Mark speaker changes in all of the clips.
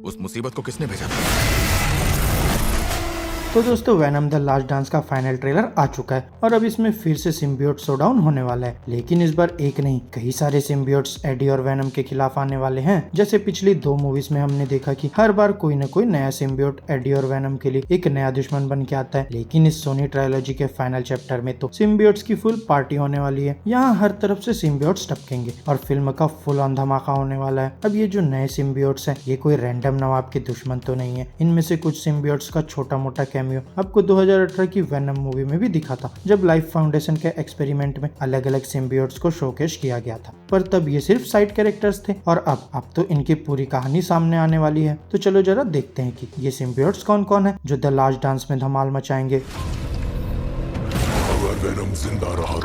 Speaker 1: उस मुसीबत को किसने भेजा था?
Speaker 2: तो दोस्तों वेनम द लास्ट डांस का फाइनल ट्रेलर आ चुका है और अब इसमें फिर से सिम्बियोट शोडाउन होने वाला है। लेकिन इस बार एक नहीं कई सारे सिम्बियोट्स एडी और वेनम के खिलाफ आने वाले हैं। जैसे पिछली 2 मूवीज में हमने देखा कि हर बार कोई न कोई नया सिम्बियोट एडी और वेनम के लिए एक नया दुश्मन बन के आता है। लेकिन इस सोनी ट्रायोलॉजी के फाइनल चैप्टर में तो सिम्बियोट्स की फुल पार्टी होने वाली है। यहाँ हर तरफ से सिम्बियोट्स टपकेंगे और फिल्म का फुल ऑन धमाका होने वाला है। अब ये जो नए सिम्बियोट्स हैं ये कोई रैंडम नवाब के दुश्मन तो नहीं है। इनमें से कुछ सिम्बियोट्स का छोटा मोटा कैमियो आपको 2018 की वेनम मूवी में भी दिखा था, जब लाइफ फाउंडेशन के एक्सपेरिमेंट में अलग अलग सिम्बियोट्स को शोकेस किया गया था। पर तब ये सिर्फ साइड कैरेक्टर्स थे और अब तो इनकी पूरी कहानी सामने आने वाली है। तो चलो जरा देखते हैं कि ये सिम्बियोट्स कौन कौन है जो द लास्ट डांस में धमाल मचाएंगे।
Speaker 1: अगर वेनम जिंदा रहा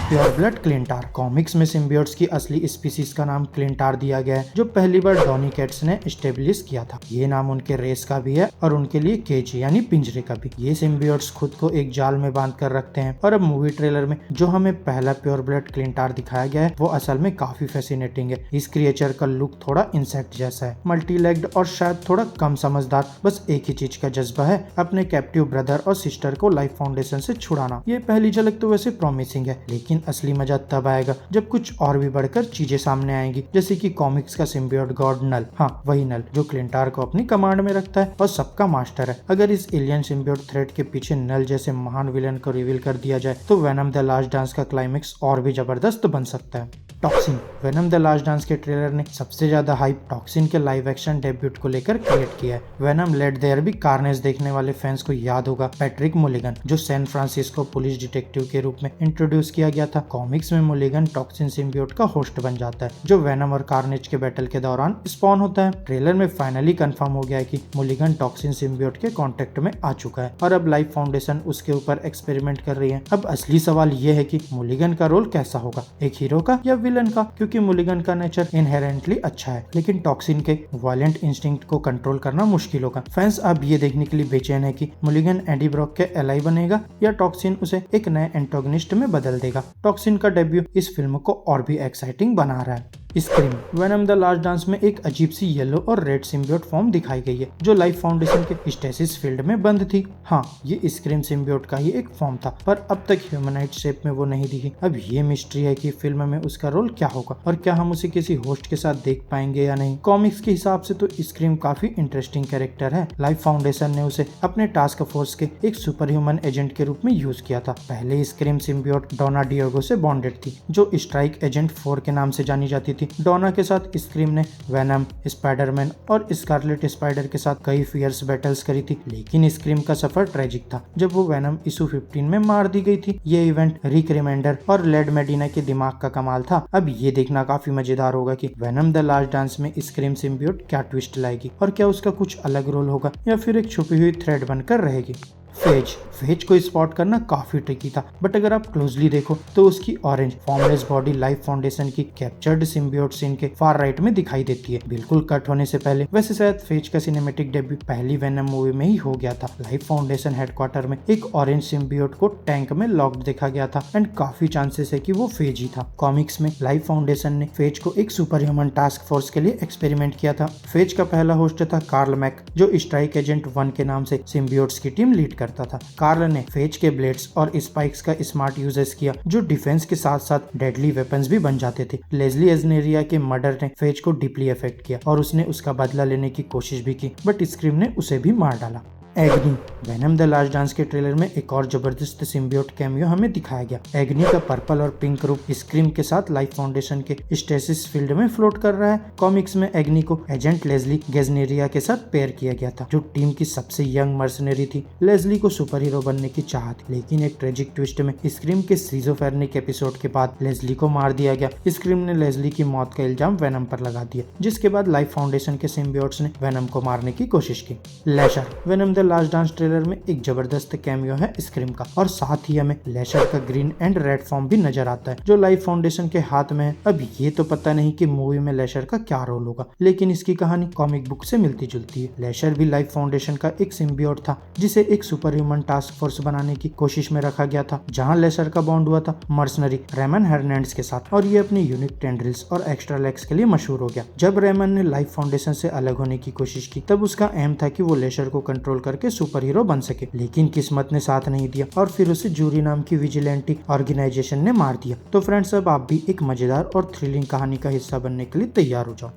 Speaker 2: प्योर ब्लड क्लिंटार। कॉमिक्स में सिम्बियोट्स की असली स्पीसीज का नाम क्लिंटार दिया गया है, जो पहली बार डॉनी कैट्स ने एस्टेब्लिश किया था। ये नाम उनके रेस का भी है और उनके लिए केज यानी पिंजरे का भी। ये सिम्बियोट्स खुद को एक जाल में बांध कर रखते हैं और अब मूवी ट्रेलर में जो हमें पहला प्योर ब्लड क्लिंटार दिखाया गया है वो असल में काफी फैसिनेटिंग है। इस क्रिएचर का लुक थोड़ा इंसेक्ट जैसा है, मल्टी लेग्ड और शायद थोड़ा कम समझदार। बस एक ही चीज का जज्बा है, अपने कैप्टिव ब्रदर और सिस्टर को लाइफ फाउंडेशन से छुड़ाना। ये पहली झलक तो वैसे प्रॉमिसिंग है, लेकिन असली मजा तब आएगा जब कुछ और भी बढ़कर चीजें सामने आएंगी। जैसे कि कॉमिक्स का सिम्बियोट गॉड नल, हाँ वही नल जो क्लिंटार को अपनी कमांड में रखता है और सबका मास्टर है। अगर इस एलियन सिम्बियोट थ्रेट के पीछे नल जैसे महान विलन को रिवील कर दिया जाए तो वेनम द लास्ट डांस का क्लाइमेक्स और भी जबरदस्त बन सकता है। Toxin. Venom the last Dance के ट्रेलर ने सबसे ज्यादा हाइप टॉक्सिन के लाइव एक्शन डेब्यूट को लेकर क्रिएट किया है। Venom Let There Be Carnage देखने वाले फैंस को याद होगा पैट्रिक मुलिगन, जो सैन फ्रांसिस्को पुलिस डिटेक्टिव के रूप में इंट्रोड्यूस किया गया था। कॉमिक्स में मुलिगन टॉक्सिन सिम्बियोट का होस्ट बन जाता है, जो वेनम और कार्नेज के बैटल के दौरान स्पॉन होता है। ट्रेलर में फाइनली कंफर्म हो गया है कि मुलिगन टॉक्सिन सिम्बियोट के कांटेक्ट में आ चुका है और अब लाइफ फाउंडेशन उसके ऊपर एक्सपेरिमेंट कर रही है। अब असली सवाल ये है कि मुलिगन का रोल कैसा होगा, एक हीरो का या विलन का? क्योंकि मुलिगन का नेचर इनहेरेंटली अच्छा है, लेकिन टॉक्सिन के वायलेंट इंस्टिंक्ट को कंट्रोल करना मुश्किल होगा। फैंस अब ये देखने के लिए बेचैन है कि मुलिगन एडी ब्रॉक के एलाई बनेगा या टॉक्सिन उसे एक नए एंटागनिस्ट में बदल देगा। टॉक्सिन का डेब्यू इस फिल्म को और भी एक्साइटिंग बना रहा है। Scream. Venom the last dance में एक अजीब सी येलो और रेड सिम्बियोट फॉर्म दिखाई गई है, जो लाइफ फाउंडेशन के स्टेसिस फील्ड में बंद थी। हाँ, ये स्क्रीम सिम्बियोट का ही एक फॉर्म था, पर अब तक ह्यूमनाइट शेप में वो नहीं दिखी। अब ये मिस्ट्री है कि फिल्म में उसका रोल क्या होगा और क्या हम उसे किसी होस्ट के साथ देख पाएंगे या नहीं। कॉमिक्स के हिसाब से तो स्क्रीम काफी इंटरेस्टिंग कैरेक्टर है। लाइफ फाउंडेशन ने उसे अपने टास्क फोर्स के एक सुपर ह्यूमन एजेंट के रूप में यूज किया था। पहले स्क्रीम सिम्बियोट डोना डियोगो से बॉन्डेड थी, जो स्ट्राइक एजेंट 4 के नाम से जानी जाती थी। डोना के साथ स्क्रीम ने वेनम, स्पाइडरमैन और स्कारलेट स्पाइडर के साथ कई फियर्स बैटल्स करी थी, लेकिन स्क्रीम का सफर ट्रेजिक था जब वो वेनम इशू 15 में मार दी गई थी। ये इवेंट रिक रिमाइंडर और लेड मेडिना के दिमाग का कमाल था। अब ये देखना काफी मजेदार होगा कि वेनम द लास्ट डांस में स्क्रीम सिम्बियोट क्या ट्विस्ट लाएगी और क्या उसका कुछ अलग रोल होगा या फिर एक छुपी हुई थ्रेड बनकर रहेगी। फेज को स्पॉट करना काफी ट्रिकी था, बट अगर आप क्लोजली देखो तो उसकी orange formless body life foundation की कैप्चर्ड सिम्बियोट सीन के फार राइट में दिखाई देती है, बिल्कुल कट होने से पहले। वैसे शायद फेज का सिनेमैटिक डेब्यू पहली वेनम मूवी में ही हो गया था। लाइफ फाउंडेशन हेडक्वार्टर में एक ऑरेंज सिम्बियोट को टैंक में लॉक्ड देखा गया था एंड काफी चांसेस है कि वो फेज ही था। कॉमिक्स में लाइफ फाउंडेशन ने फेज को एक सुपर ह्यूमन टास्क फोर्स के लिए एक्सपेरिमेंट किया था। फेज का पहला होस्ट था कार्ल मैक, जो स्ट्राइक एजेंट 1 के नाम से सिम्बियोट्स की टीम लीड करता था। कार्ल ने फेज के ब्लेड्स और स्पाइक्स का स्मार्ट यूजेस किया, जो डिफेंस के साथ साथ डेडली वेपन्स भी बन जाते थे। लेस्ली एजनेरिया के मर्डर ने फेज को डीपली अफेक्ट किया और उसने उसका बदला लेने की कोशिश भी की, बट स्क्रीम ने उसे भी मार डाला। एग्नी। वेनम द लास्ट डांस के ट्रेलर में एक और जबरदस्त सिम्बियोट कैमियो हमें दिखाया गया। एग्नी का पर्पल और पिंक रूप स्क्रीम के साथ लाइफ फाउंडेशन के स्टेसिस फील्ड में फ्लोट कर रहा है। कॉमिक्स में एग्नी को एजेंट लेस्ली गेजनेरिया के साथ पेयर किया गया था, जो टीम की सबसे यंग मर्सनरी थी। लेस्ली को सुपर हीरो बनने की चाह थी, लेकिन एक ट्रेजिक ट्विस्ट में स्क्रीम के सीजोफेरेनिक एपिसोड के बाद लेस्ली को मार दिया गया। स्क्रीम ने लेस्ली की मौत का इल्जाम वेनम पर लगा दिया, जिसके बाद लाइफ फाउंडेशन के सिम्बियोट्स ने वेनम को मारने की कोशिश की। Lasher. Venom the last dance trailer में एक जबरदस्त कैमियो है स्क्रीम का, और साथ ही हमें लेशर का ग्रीन एंड रेड फॉर्म भी नजर आता है जो लाइफ फाउंडेशन के हाथ में है। अब ये तो पता नहीं कि मूवी में लेशर का क्या रोल होगा, लेकिन इसकी कहानी कॉमिक बुक से मिलती जुलती है। लेशर भी लाइफ फाउंडेशन का एक सिम्बियोट था जिसे एक सुपर ह्यूमन टास्क फोर्स बनाने की कोशिश में रखा गया था, जहां लेशर का बॉन्ड हुआ था मर्सनरी रेमन हर्नांडेज के साथ, और ये अपने यूनिक टेंड्रिल्स और एक्स्ट्रा लेग्स के लिए मशहूर हो गया। जब रेमन ने लाइफ फाउंडेशन से अलग होने की कोशिश की तब उसका एम था कि वो लेशर को कंट्रोल करके सुपर हीरो बन सके, लेकिन किस्मत ने साथ नहीं दिया और फिर उसे जूरी नाम की विजिलेंटी ऑर्गेनाइजेशन ने मार दिया। तो फ्रेंड्स, अब आप भी एक मजेदार और थ्रिलिंग कहानी का हिस्सा बनने के लिए तैयार हो जाओ।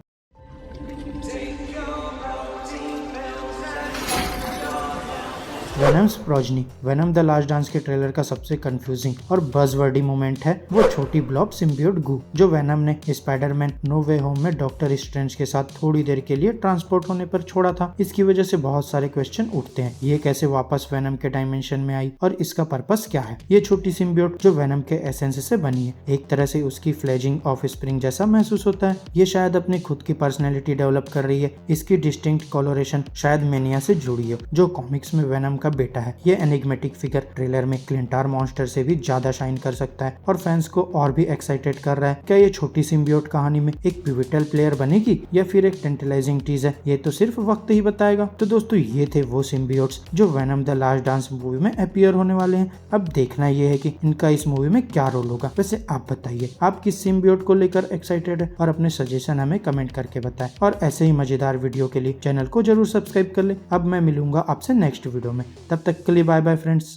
Speaker 2: Venoms progeny. Venom the last Dance के ट्रेलर का सबसे कंफ्यूजिंग और बज़वर्डी मोमेंट है वो छोटी ब्लॉब सिम्बियोट गू जो वेनम ने स्पाइडरमैन नो वे होम में डॉक्टर स्ट्रेंज के साथ थोड़ी देर के लिए ट्रांसपोर्ट होने पर छोड़ा था। इसकी वजह से बहुत सारे क्वेश्चन उठते हैं। ये कैसे वापस वेनम के डायमेंशन में आई और इसका पर्पस क्या है? ये छोटी सिम्बियोट जो वेनम के एसेंस से बनी है, एक तरह से उसकी फ्लेजिंग ऑफ स्प्रिंग जैसा महसूस होता है। ये शायद अपनी खुद की पर्सनैलिटी डेवलप कर रही है। इसकी डिस्टिंक्ट कॉलोरेशन शायद मेनिया से जुड़ी है जो कॉमिक्स में वेनम का बेटा है। ये एनिग्मेटिक फिगर ट्रेलर में क्लिंटार मॉन्स्टर से भी ज्यादा शाइन कर सकता है और फैंस को और भी एक्साइटेड कर रहा है। क्या ये छोटी सिम्बियोट कहानी में एक पिवटल प्लेयर बनेगी या फिर एक टेंटलाइजिंग टीज है? ये तो सिर्फ वक्त ही बताएगा। तो दोस्तों, ये थे वो सिम्बियोट्स जो venom the last dance movie में अपीयर होने वाले हैं। अब देखना ये है कि इनका इस मूवी में क्या रोल होगा। वैसे आप बताइए, आप किस सिम्बियोट को लेकर एक्साइटेड है और अपने सजेशन हमें कमेंट करके बताएं। और ऐसे ही मजेदार वीडियो के लिए चैनल को जरूर सब्सक्राइब कर ले। अब मैं मिलूंगा आपसे नेक्स्ट वीडियो में, तब तक के लिए बाय बाय फ्रेंड्स।